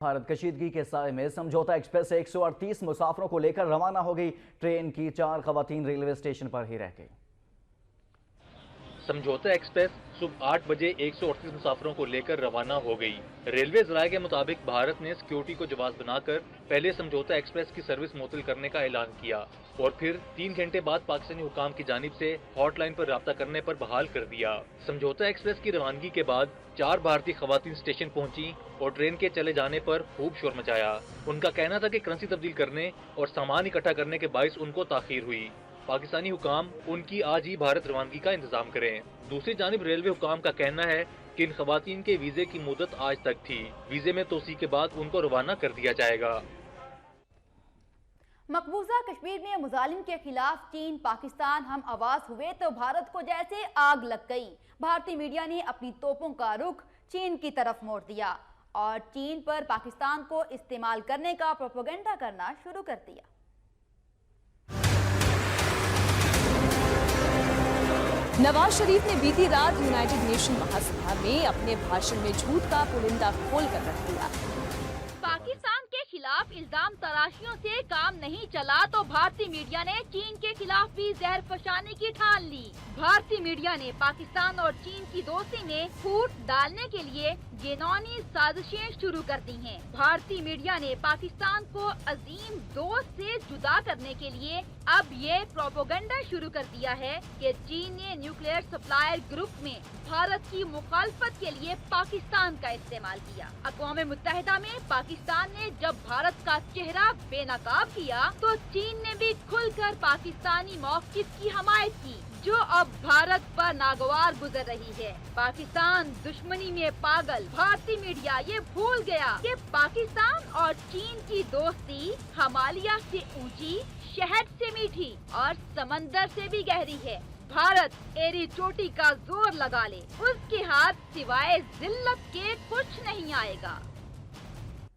بھارت کشیدگی کے سائے میں سمجھوتا ایکسپریس سے 138 مسافروں کو لے کر روانہ ہو گئی۔ ٹرین کی 4 خواتین ریلوے اسٹیشن پر ہی رہ گئی۔ سمجھوتا ایکسپریس صبح 8 بجے 138 مسافروں کو لے کر روانہ ہو گئی۔ ریلوے ذرائع کے مطابق بھارت نے سیکیورٹی کو جواز بنا کر پہلے سمجھوتا ایکسپریس کی سروس معطل کرنے کا اعلان کیا اور پھر 3 گھنٹے بعد پاکستانی حکام کی جانب سے ہاٹ لائن پر رابطہ کرنے پر بحال کر دیا۔ سمجھوتا ایکسپریس کی روانگی کے بعد 4 بھارتی خواتین اسٹیشن پہنچی اور ٹرین کے چلے جانے پر خوب شور مچایا۔ ان کا کہنا تھا کہ کرنسی تبدیل کرنے اور سامان اکٹھا کرنے کے باعث ان کو تاخیر ہوئی۔ پاکستانی حکام ان کی آج ہی بھارت روانگی کا انتظام کریں۔ دوسری جانب ریلوے حکام کا کہنا ہے کہ ان خواتین کے ویزے کی مدت آج تک تھی۔ ویزے میں توسیع کے بعد ان کو روانہ کر دیا جائے گا۔ مقبوضہ کشمیر میں مظالم کے خلاف چین پاکستان ہم آواز ہوئے تو بھارت کو جیسے آگ لگ گئی۔ بھارتی میڈیا نے اپنی توپوں کا رخ چین کی طرف موڑ دیا اور چین پر پاکستان کو استعمال کرنے کا پروپیگنڈا کرنا شروع کر دیا۔ نواز شریف نے بیتی رات یونائیٹڈ نیشن مہاسبھا میں اپنے بھاشن میں جھوٹ کا پرندہ کھول کر رکھ دیا۔ پاکستان کے خلاف الزام تراشیوں سے کام نہیں چلا تو بھارتی میڈیا نے چین کے خلاف بھی زہر فشانے کی ٹھان لی۔ بھارتی میڈیا نے پاکستان اور چین کی دوستی میں پھوٹ ڈالنے کے لیے گھناؤنی سازشیں شروع کر دی ہیں۔ بھارتی میڈیا نے پاکستان کو عظیم دوست سے جدا کرنے کے لیے اب یہ پروپیگنڈا شروع کر دیا ہے کہ چین نے نیوکلیئر سپلائر گروپ میں بھارت کی مخالفت کے لیے پاکستان کا استعمال کیا۔ اقوام متحدہ میں پاکستان نے جب بھارت کا چہرہ بے نقاب کیا تو چین نے بھی کھل کر پاکستانی موقف کی حمایت کی، جو اب بھارت پر ناگوار گزر رہی ہے۔ پاکستان دشمنی میں پاگل بھارتی میڈیا یہ بھول گیا کہ پاکستان اور چین کی دوستی ہمالیہ سے اونچی، شہد سے میٹھی اور سمندر سے بھی گہری ہے۔ بھارت ایری چوٹی کا زور لگا لے، اس کے ہاتھ سوائے ذلت کے کچھ نہیں آئے گا۔